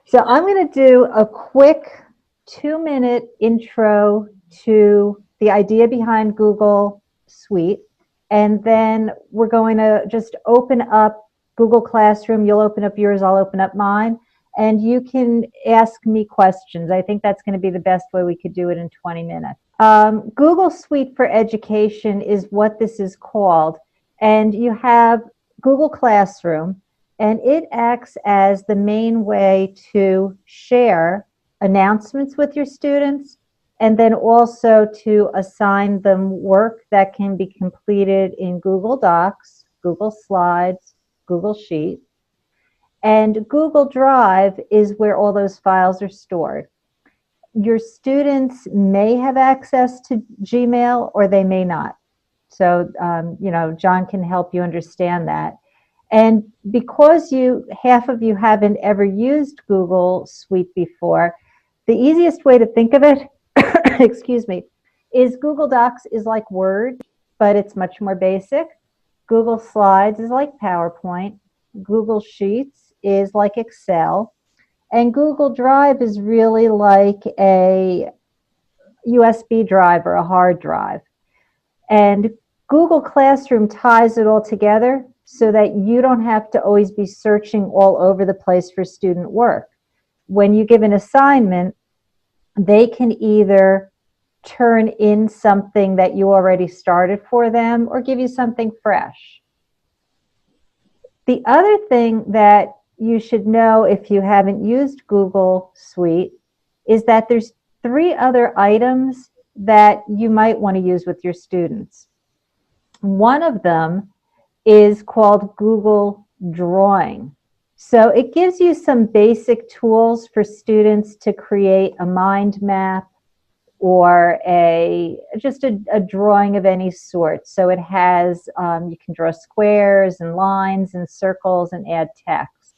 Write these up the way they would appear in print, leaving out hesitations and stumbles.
So I'm going to do a quick 2-minute intro to the idea behind Google Suite. And then we're going to just open up Google Classroom. You'll open up yours, I'll open up mine. And you can ask me questions. I think that's going to be the best way we could do it in 20 minutes. Google Suite for Education is what this is called. And you have Google Classroom, and it acts as the main way to share announcements with your students, and then also to assign them work that can be completed in Google Docs, Google Slides, Google Sheets. And Google Drive is where all those files are stored. Your students may have access to Gmail or they may not. So, John can help you understand that. And because half of you haven't ever used Google Suite before, the easiest way to think of it, excuse me, is Google Docs is like Word, but it's much more basic. Google Slides is like PowerPoint. Google Sheets is like Excel. And Google Drive is really like a USB drive or a hard drive. And Google Classroom ties it all together so that you don't have to always be searching all over the place for student work. When you give an assignment, they can either turn in something that you already started for them or give you something fresh. The other thing that you should know if you haven't used Google Suite is that there's 3 other items that you might want to use with your students. One of them is called Google Drawing. So it gives you some basic tools for students to create a mind map or just a drawing of any sort. So it has, you can draw squares and lines and circles and add text.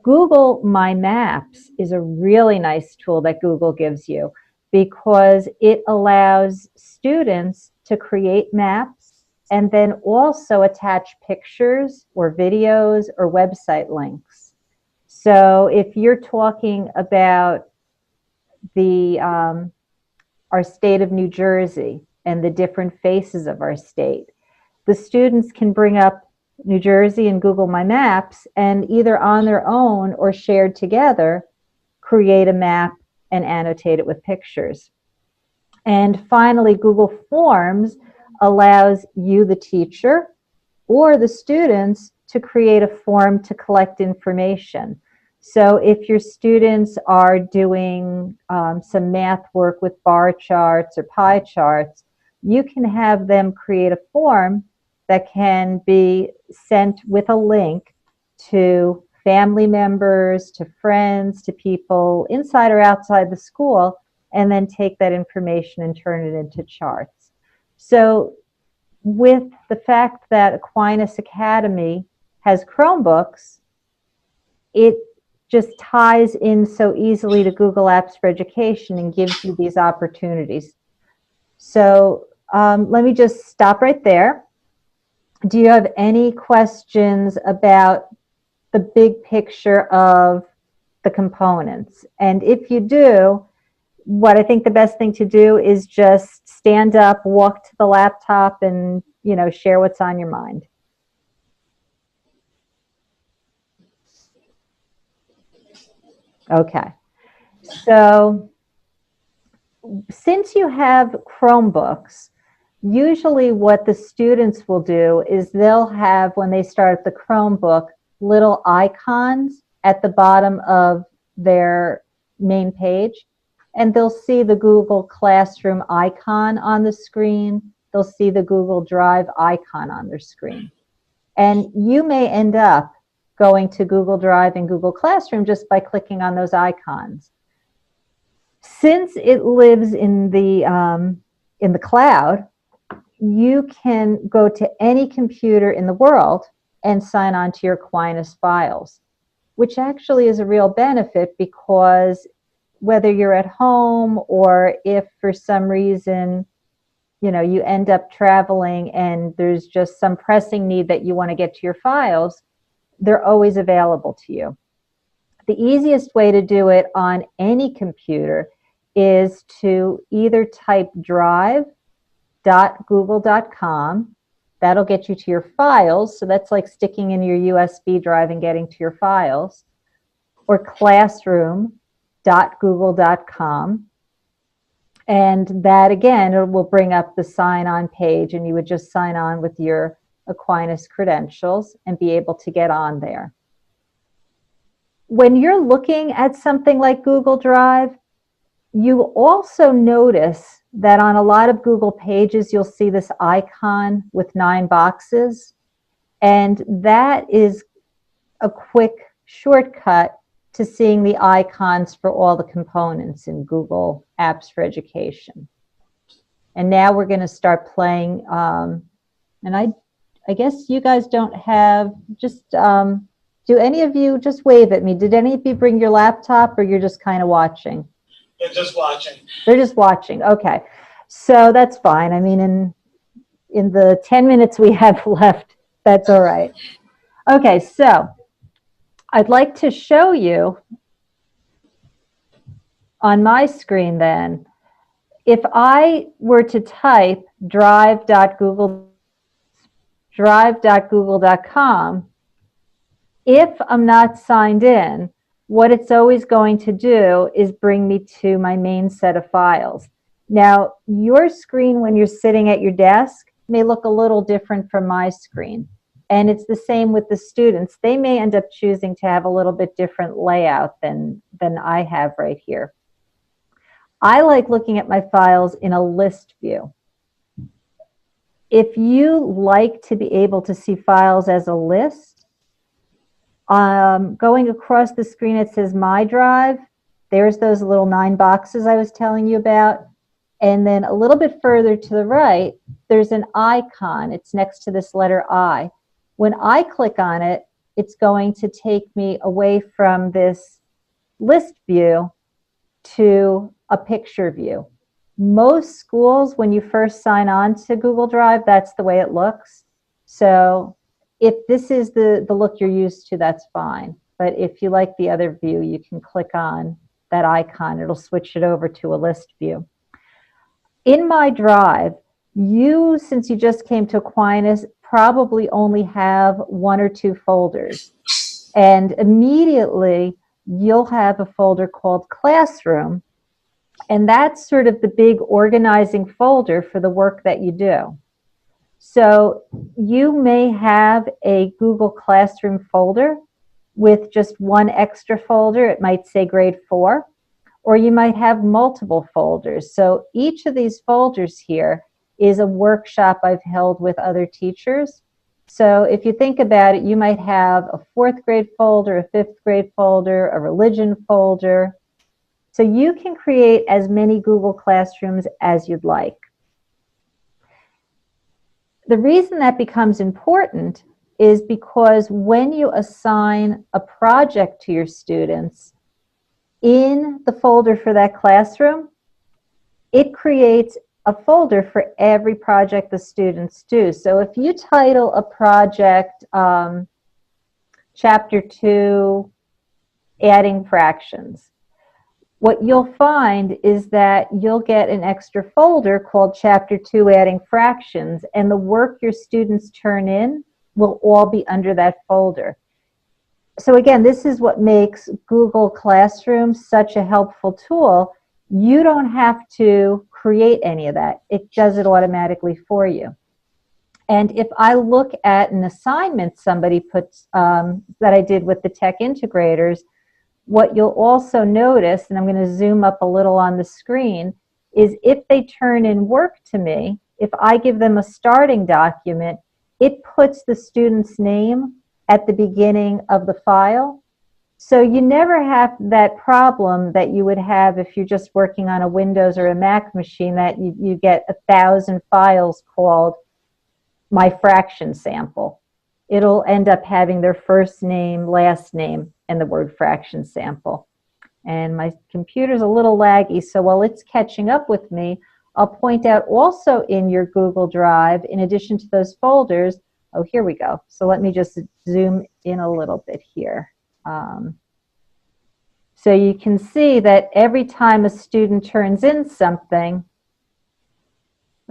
Google My Maps is a really nice tool that Google gives you because it allows students to create maps and then also attach pictures or videos or website links. So if you're talking about our state of New Jersey and the different faces of our state, the students can bring up New Jersey and Google My Maps and either on their own or shared together, create a map and annotate it with pictures. And finally, Google Forms allows you, the teacher, or the students to create a form to collect information. So if your students are doing some math work with bar charts or pie charts, you can have them create a form that can be sent with a link to family members, to friends, to people inside or outside the school, and then take that information and turn it into charts. So with the fact that Aquinas Academy has Chromebooks, it just ties in so easily to Google Apps for Education and gives you these opportunities. So let me just stop right there. Do you have any questions about the big picture of the components? And if you do, what I think the best thing to do is just stand up, walk to the laptop, and share what's on your mind. Okay. So since you have Chromebooks, usually what the students will do is they'll have, when they start the Chromebook, little icons at the bottom of their main page. And they'll see the Google Classroom icon on the screen. They'll see the Google Drive icon on their screen. And you may end up going to Google Drive and Google Classroom just by clicking on those icons. Since it lives in the cloud, you can go to any computer in the world and sign on to your Aquinas files, which actually is a real benefit because whether you're at home or if for some reason, you end up traveling and there's just some pressing need that you want to get to your files, they're always available to you. The easiest way to do it on any computer is to either type drive.google.com. That'll get you to your files. So that's like sticking in your USB drive and getting to your files. Or classroom.google.com. And that, again, it will bring up the sign-on page, and you would just sign on with your Aquinas credentials and be able to get on there. When you're looking at something like Google Drive, you also notice that on a lot of Google pages, you'll see this icon with 9 boxes. And that is a quick shortcut to seeing the icons for all the components in Google Apps for Education. And now we're going to start playing. And I guess you guys don't have, just, do any of you, just wave at me. Did any of you bring your laptop, or you're just kind of watching? They're just watching. They're just watching. Okay. So that's fine. I mean, in the 10 minutes we have left, that's all right. Okay, so I'd like to show you on my screen then, if I were to type drive.google.com, if I'm not signed in, what it's always going to do is bring me to my main set of files. Now, your screen when you're sitting at your desk may look a little different from my screen. And it's the same with the students. They may end up choosing to have a little bit different layout than I have right here. I like looking at my files in a list view. If you like to be able to see files as a list, going across the screen, it says My Drive. There's those little 9 boxes I was telling you about. And then a little bit further to the right, there's an icon. It's next to this letter I. When I click on it, it's going to take me away from this list view to a picture view. Most schools, when you first sign on to Google Drive, that's the way it looks. So if this is the look you're used to, that's fine. But if you like the other view, you can click on that icon. It'll switch it over to a list view. In My Drive, you, since you just came to Aquinas, probably only have 1 or 2 folders. And immediately, you'll have a folder called Classroom. And that's sort of the big organizing folder for the work that you do. So you may have a Google Classroom folder with just 1 extra folder. It might say grade 4. Or you might have multiple folders. So each of these folders here is a workshop I've held with other teachers. So if you think about it, you might have a 4th grade folder, a 5th grade folder, a religion folder. So you can create as many Google Classrooms as you'd like. The reason that becomes important is because when you assign a project to your students, in the folder for that classroom, it creates a folder for every project the students do. So if you title a project Chapter 2, Adding Fractions, what you'll find is that you'll get an extra folder called Chapter 2, Adding Fractions, and the work your students turn in will all be under that folder. So again, this is what makes Google Classroom such a helpful tool. You don't have to create any of that. It does it automatically for you. And if I look at an assignment somebody puts, that I did with the tech integrators, what you'll also notice, and I'm going to zoom up a little on the screen, is if they turn in work to me, if I give them a starting document, it puts the student's name at the beginning of the file. So you never have that problem that you would have if you're just working on a Windows or a Mac machine, that you get 1,000 files called My Fraction Sample. It'll end up having their first name, last name, and the word fraction sample. And my computer's a little laggy, so while it's catching up with me, I'll point out also in your Google Drive, in addition to those folders, oh, here we go. So let me just zoom in a little bit here. So you can see that every time a student turns in something,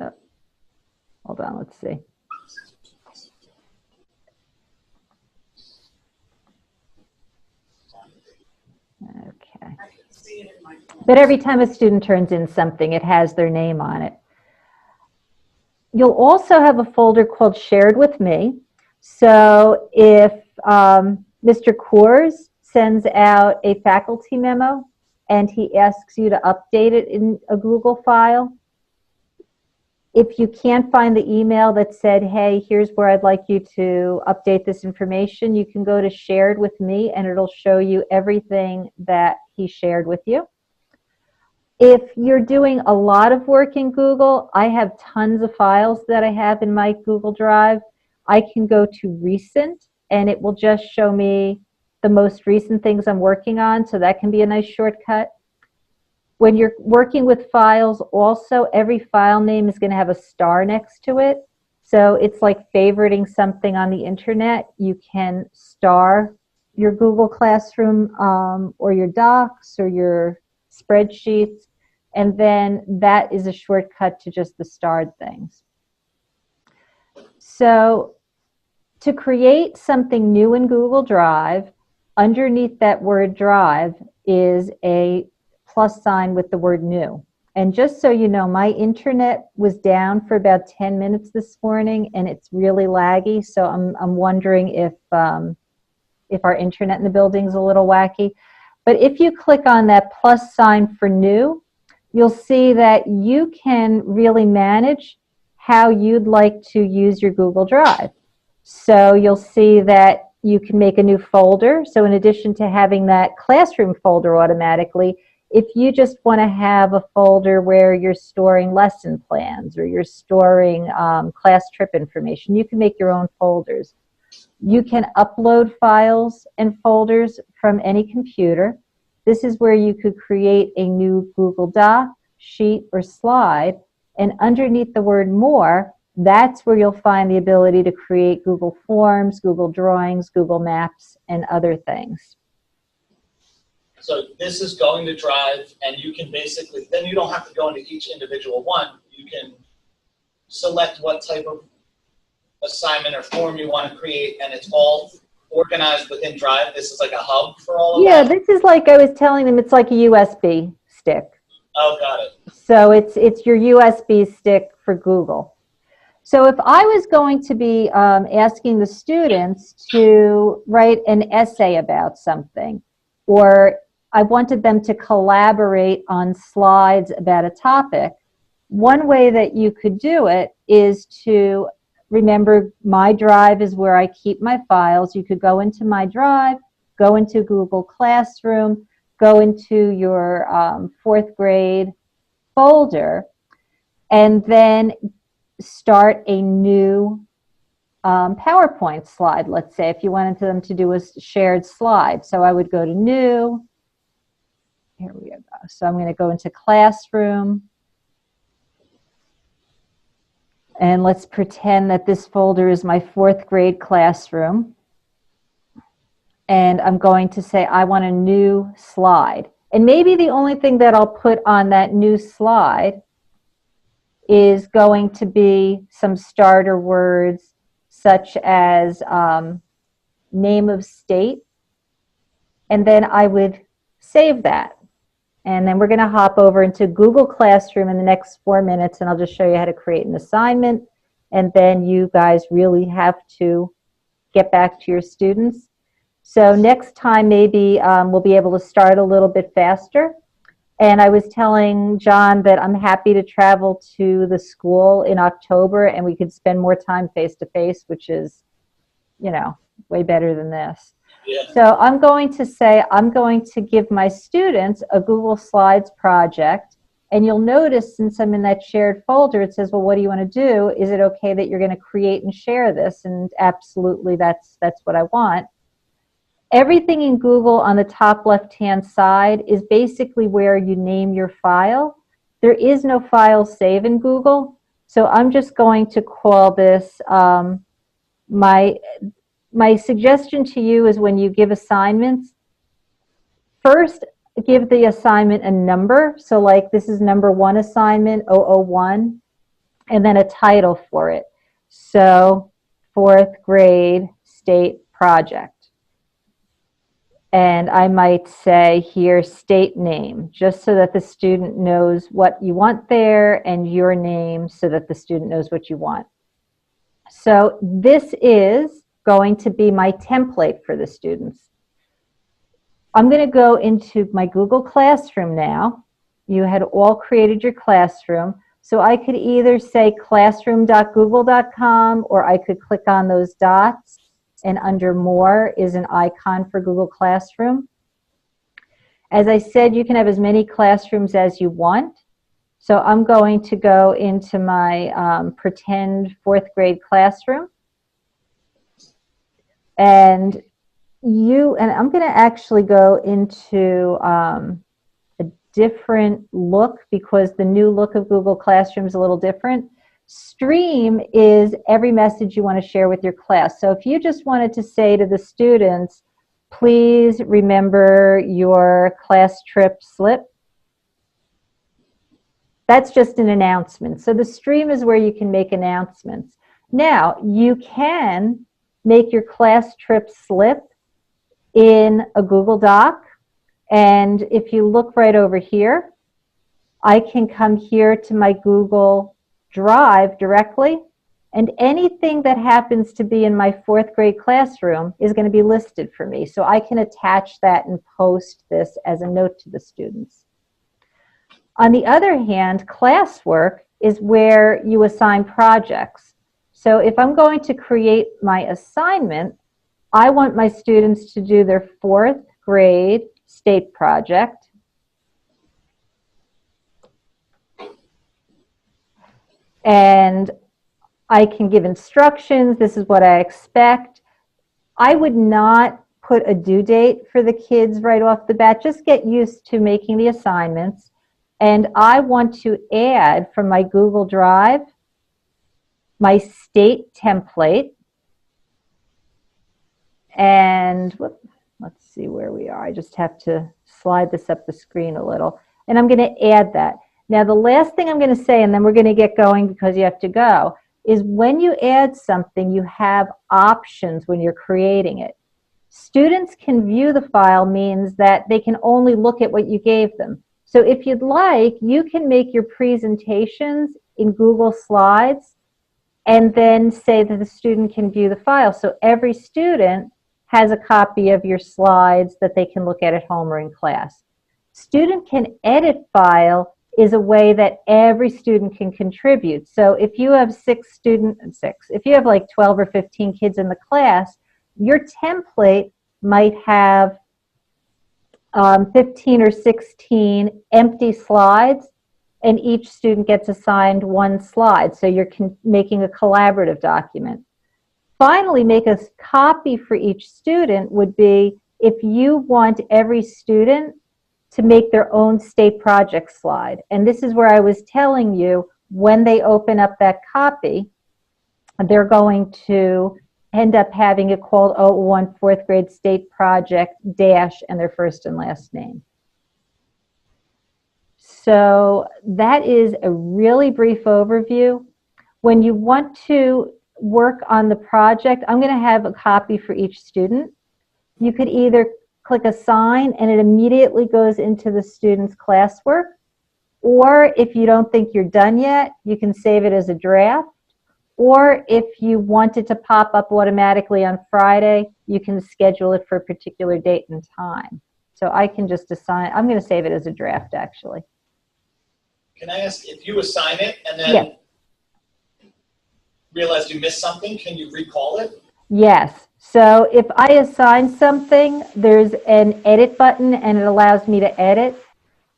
oh, hold on, let's see. Okay. But every time a student turns in something, it has their name on it. You'll also have a folder called Shared with Me. So if Mr. Coors sends out a faculty memo and he asks you to update it in a Google file, if you can't find the email that said, hey, here's where I'd like you to update this information, you can go to Shared with Me and it'll show you everything that he shared with you. If you're doing a lot of work in Google, I have tons of files that I have in my Google Drive. I can go to Recent and it will just show me the most recent things I'm working on, so that can be a nice shortcut. When you're working with files, also every file name is going to have a star next to it. So it's like favoriting something on the internet. You can star your Google Classroom or your docs or your spreadsheets, and then that is a shortcut to just the starred things. So to create something new in Google Drive, underneath that word Drive is a plus sign with the word new. And just so you know, my internet was down for about 10 minutes this morning and it's really laggy, so I'm wondering if our internet in the building is a little wacky. But if you click on that plus sign for new, you'll see that you can really manage how you'd like to use your Google Drive. So you'll see that you can make a new folder. So in addition to having that classroom folder automatically, if you just want to have a folder where you're storing lesson plans or you're storing class trip information, you can make your own folders. You can upload files and folders from any computer. This is where you could create a new Google Doc, sheet, or slide. And underneath the word More, that's where you'll find the ability to create Google Forms, Google Drawings, Google Maps, and other things. So this is going to Drive, and you can basically, then you don't have to go into each individual one. You can select what type of assignment or form you want to create, and it's all organized within Drive. This is like a hub for all of that? Yeah, this is like I was telling them, it's like a USB stick. Oh, got it. So it's your USB stick for Google. So if I was going to be asking the students to write an essay about something, or I wanted them to collaborate on slides about a topic, one way that you could do it is to remember my Drive is where I keep my files. You could go into my Drive, go into Google Classroom, go into your 4th grade folder, and then start a new PowerPoint slide, let's say, if you wanted them to do a shared slide. So I would go to New. Here we go. So I'm going to go into Classroom. And let's pretend that this folder is my 4th grade classroom. And I'm going to say I want a new slide. And maybe the only thing that I'll put on that new slide is going to be some starter words such as name of state. And then I would save that. And then we're going to hop over into Google Classroom in the next 4 minutes, and I'll just show you how to create an assignment. And then you guys really have to get back to your students. So next time, maybe we'll be able to start a little bit faster. And I was telling John that I'm happy to travel to the school in October, and we could spend more time face-to-face, which is, you know, way better than this. Yeah. So I'm going to say I'm going to give my students a Google Slides project, and you'll notice since I'm in that shared folder, it says, well, what do you want to do? Is it okay that you're going to create and share this? And absolutely, that's what I want. Everything in Google on the top left-hand side is basically where you name your file. There is no file save in Google, so I'm just going to call this my suggestion to you is when you give assignments, first give the assignment a number. So like this is number 1 assignment, 001, and then a title for it. So 4th grade state project. And I might say here state name, just so that the student knows what you want there, and your name so that the student knows what you want. So this is going to be my template for the students. I'm going to go into my Google Classroom now. You had all created your classroom. So I could either say classroom.google.com, or I could click on those dots, and under More is an icon for Google Classroom. As I said, you can have as many classrooms as you want. So I'm going to go into my pretend 4th grade classroom. And I'm going to actually go into a different look, because the new look of Google Classroom is a little different. Stream is every message you want to share with your class. So if you just wanted to say to the students, please remember your class trip slip, that's just an announcement. So the stream is where you can make announcements. Now, you can make your class trip slip in a Google Doc. And if you look right over here, I can come here to my Google Drive directly, and anything that happens to be in my 4th grade classroom is going to be listed for me. So I can attach that and post this as a note to the students. On the other hand, Classwork is where you assign projects. So if I'm going to create my assignment, I want my students to do their 4th grade state project. And I can give instructions. This is what I expect. I would not put a due date for the kids right off the bat. Just get used to making the assignments. And I want to add from my Google Drive my state template. And let's see where we are. I just have to slide this up the screen a little. And I'm going to add that. Now, the last thing I'm going to say, and then we're going to get going because you have to go, is when you add something, you have options when you're creating it. Students can view the file means that they can only look at what you gave them. So if you'd like, you can make your presentations in Google Slides and then say that the student can view the file. So every student has a copy of your slides that they can look at home or in class. Student can edit file is a way that every student can contribute. So if you have if you have like 12 or 15 kids in the class, your template might have 15 or 16 empty slides, and each student gets assigned 1 slide. So you're making a collaborative document. Finally, make a copy for each student would be if you want every student to make their own state project slide. And this is where I was telling you, when they open up that copy, they're going to end up having it called 001 4th grade state project dash and their first and last name. So that is a really brief overview. When you want to work on the project, I'm going to have a copy for each student. You could either click assign and it immediately goes into the student's classwork, or if you don't think you're done yet, you can save it as a draft, or if you want it to pop up automatically on Friday, you can schedule it for a particular date and time. So I can just assign, I'm going to save it as a draft actually. Can I ask, if you assign it and then realize you missed something, can you recall it? Yes. So if I assign something, there's an edit button and it allows me to edit.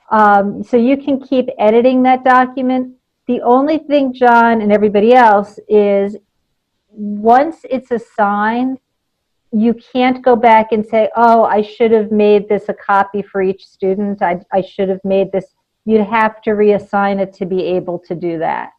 So you can keep editing that document. The only thing, John and everybody else, is once it's assigned, you can't go back and say, oh, I should have made this a copy for each student. I should have made this. You'd have to reassign it to be able to do that.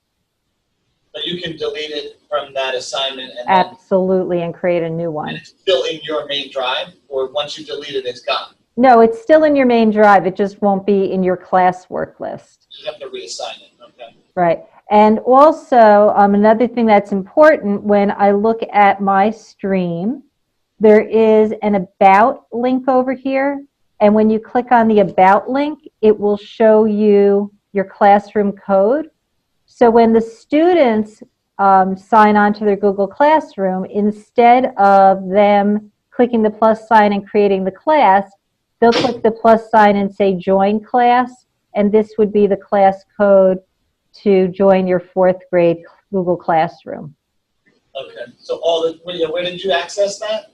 But you can delete it from that assignment and absolutely, and create a new one. And it's still in your main drive, or once you delete it, it's gone? No, it's still in your main drive. It just won't be in your classwork list. You have to reassign it, okay? Right. And also, another thing that's important when I look at my stream, there is an About link over here. And when you click on the About link, it will show you your classroom code. So when the students sign on to their Google Classroom, instead of them clicking the plus sign and creating the class, they'll click the plus sign and say Join Class. And this would be the class code to join your 4th grade Google Classroom. Okay, so where did you access that?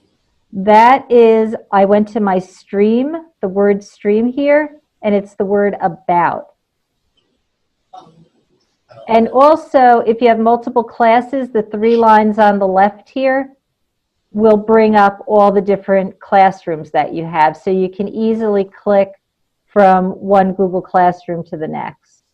That is, I went to my stream, the word stream here, and it's the word About. And also, if you have multiple classes, the 3 lines on the left here will bring up all the different classrooms that you have. So you can easily click from one Google Classroom to the next.